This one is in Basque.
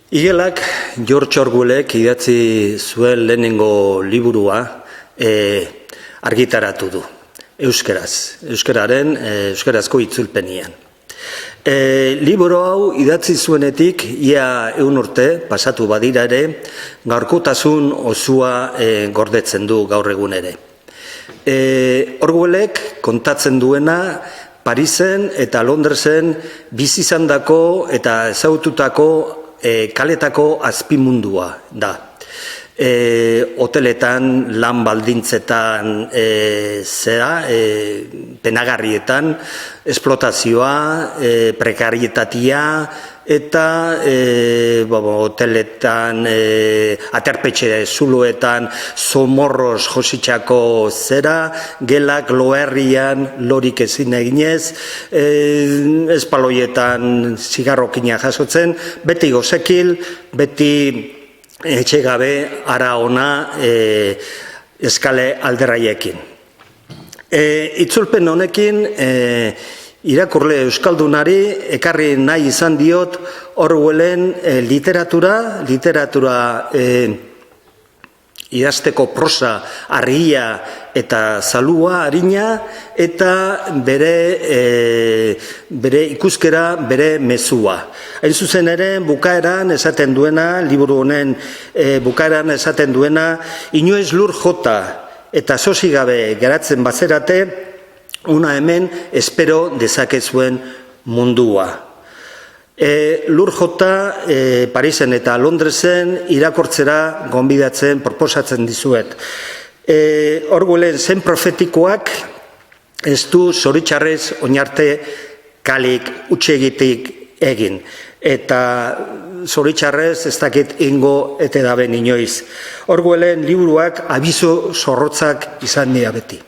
Igelak George Orwellek idatzi zuen lehenengo liburua argitaratu du, euskarazko itzulpenian. Liburu hau idatzi zuenetik ia 100 urte pasatu badira ere, gaurkotasun osoa gordetzen du gaur egun ere. Orwellek kontatzen duena Parisen eta Londresen bizi izandako eta ezagututako kaletako azpimundua da. Hoteletan, lan baldintzetan, penagarrietan, esplotazioa, prekarietatia, eta hoteletan, aterpetxe zuloetan, zomorros jositxako zera, gelak loherrian lorik ezin eginez, espaloietan zigarrokina jasotzen, beti gozekil, beti etxegabe ara ona eskale alderraiekin. Itzulpen honekin irakurle euskaldunari ekarri nahi izan diot Orwellen literatura idazteko prosa argia eta zalua arina eta bere ikuskera, bere mezua. Hain zuzen ere, bukaeran esaten duena, liburu honen bukaeran esaten duena, inoiz lur jota eta sosigabe geratzen bazerate, una hemen espero dezakezuen mundua. Lur jota Parisen eta Londresen irakortzera gonbidatzen proposatzen dizuet. Orwellen zen profetikoak ez du zoritxarrez oinarte kalik utxegitik egin. Eta zoritxarrez ez dakit ingo ete daben inoiz. Orwellen liburuak abiso zorrotzak izan dira beti.